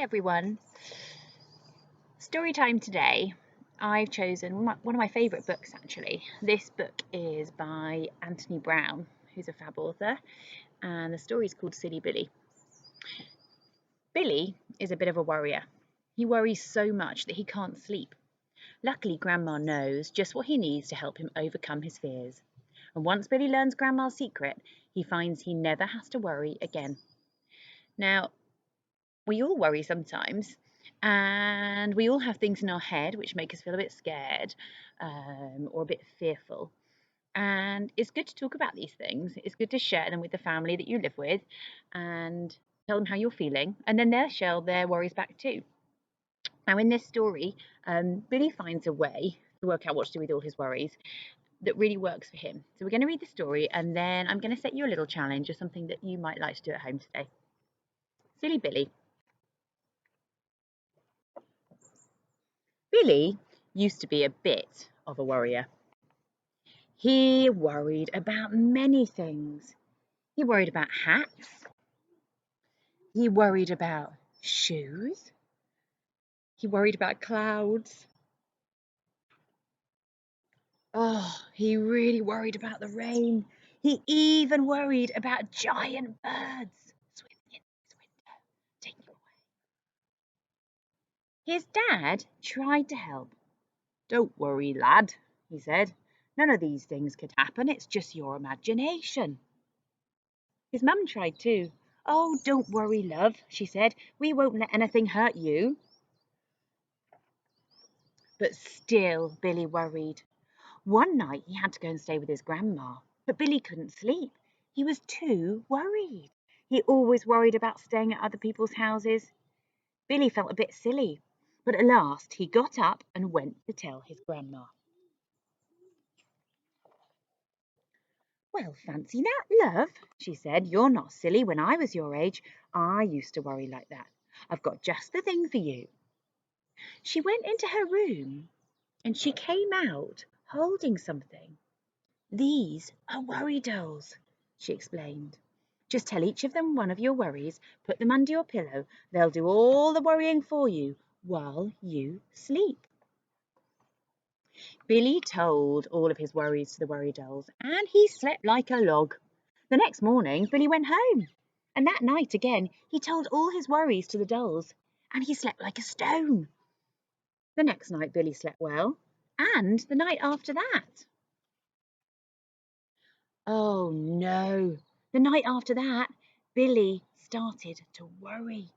everyone. Storytime today. I've chosen one of my favourite books actually. This book is by Anthony Browne, who's a fab author, and the story is called Silly Billy. Billy is a bit of a worrier. He worries so much that he can't sleep. Luckily, Grandma knows just what he needs to help him overcome his fears. And once Billy learns Grandma's secret, he finds he never has to worry again. Now, we all worry sometimes, and we all have things in our head which make us feel a bit scared or a bit fearful. And it's good to talk about these things. It's good to share them with the family that you live with and tell them how you're feeling, and then they'll share their worries back too. Now, in this story, Billy finds a way to work out what to do with all his worries that really works for him. So we're going to read the story, and then I'm going to set you a little challenge or something that you might like to do at home today. Silly Billy. Billy used to be a bit of a worrier. He worried about many things. He worried about hats. He worried about shoes. He worried about clouds. Oh, he really worried about the rain. He even worried about giant birds swimming in his window, taking away. His dad tried to help. "Don't worry, lad," he said. "None of these things could happen. It's just your imagination." His mum tried too. "Oh, don't worry, love," she said. "We won't let anything hurt you." But still Billy worried. One night he had to go and stay with his grandma, but Billy couldn't sleep. He was too worried. He always worried about staying at other people's houses. Billy felt a bit silly, but at last he got up and went to tell his grandma. "Well, fancy that, love," she said. "You're not silly. When I was your age, I used to worry like that. I've got just the thing for you." She went into her room and she came out holding something. "These are worry dolls," she explained. "Just tell each of them one of your worries, put them under your pillow. They'll do all the worrying for you while you sleep." Billy told all of his worries to the worry dolls, and he slept like a log. The next morning, Billy went home, and that night again he told all his worries to the dolls, and he slept like a stone. The next night Billy slept well, and the night after that. Oh no, the night after that, Billy started to worry.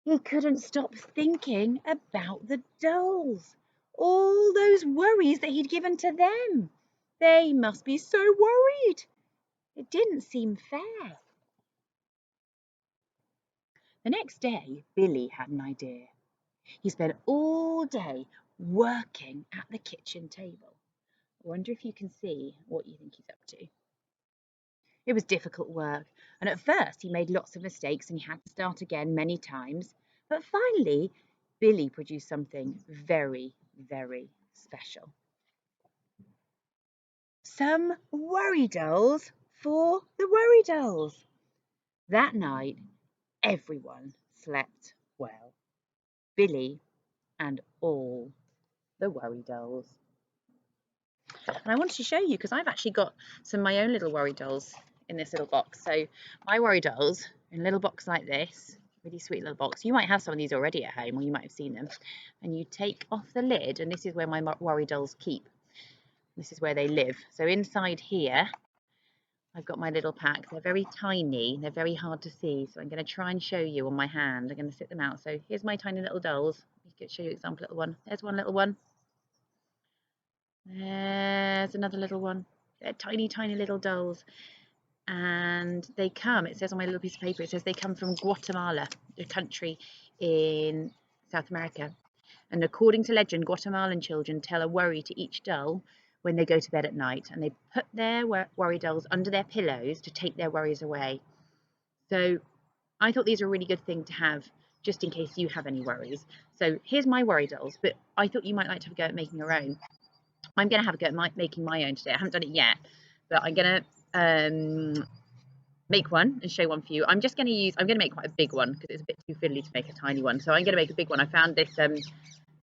He couldn't stop thinking about the dolls. All those worries that he'd given to them. They must be so worried. It didn't seem fair. The next day, Billy had an idea. He spent all day working at the kitchen table. I wonder if you can see what you think he's up to. It was difficult work, and at first he made lots of mistakes and he had to start again many times. But finally, Billy produced something very, very special. Some worry dolls for the worry dolls. That night, everyone slept well. Billy and all the worry dolls. And I wanted to show you because I've actually got some of my own little worry dolls in this little box. So my worry dolls in a little box like this, really sweet little box. You might have some of these already at home or you might have seen them. And you take off the lid and this is where my worry dolls keep. This is where they live. So inside here, I've got my little pack. They're very tiny. They're very hard to see. So I'm going to try and show you on my hand. I'm going to sit them out. So here's my tiny little dolls. I can show you an example little one. There's one little one. There's another little one. They're tiny, tiny little dolls. And they come, it says on my little piece of paper, it says they come from Guatemala, a country in South America. And according to legend, Guatemalan children tell a worry to each doll when they go to bed at night. And they put their worry dolls under their pillows to take their worries away. So I thought these were a really good thing to have just in case you have any worries. So here's my worry dolls, but I thought you might like to have a go at making your own. I'm going to have a go at making my own today. I haven't done it yet, but I'm going to make one and show one for you. I'm going to make quite a big one because it's a bit too fiddly to make a tiny one. So I'm going to make a big one. I found this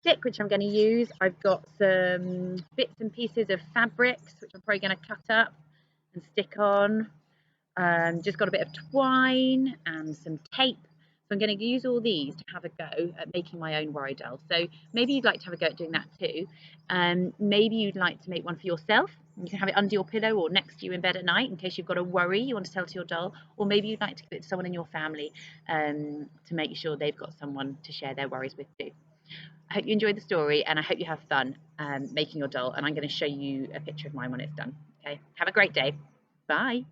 stick which I'm going to use. I've got some bits and pieces of fabrics which I'm probably going to cut up and stick on. Just got a bit of twine and some tape. So I'm going to use all these to have a go at making my own worry doll. So maybe you'd like to have a go at doing that too. Maybe you'd like to make one for yourself. You can have it under your pillow or next to you in bed at night in case you've got a worry you want to tell to your doll. Or maybe you'd like to give it to someone in your family to make sure they've got someone to share their worries with too. I hope you enjoyed the story and I hope you have fun making your doll. And I'm going to show you a picture of mine when it's done. Okay, have a great day. Bye.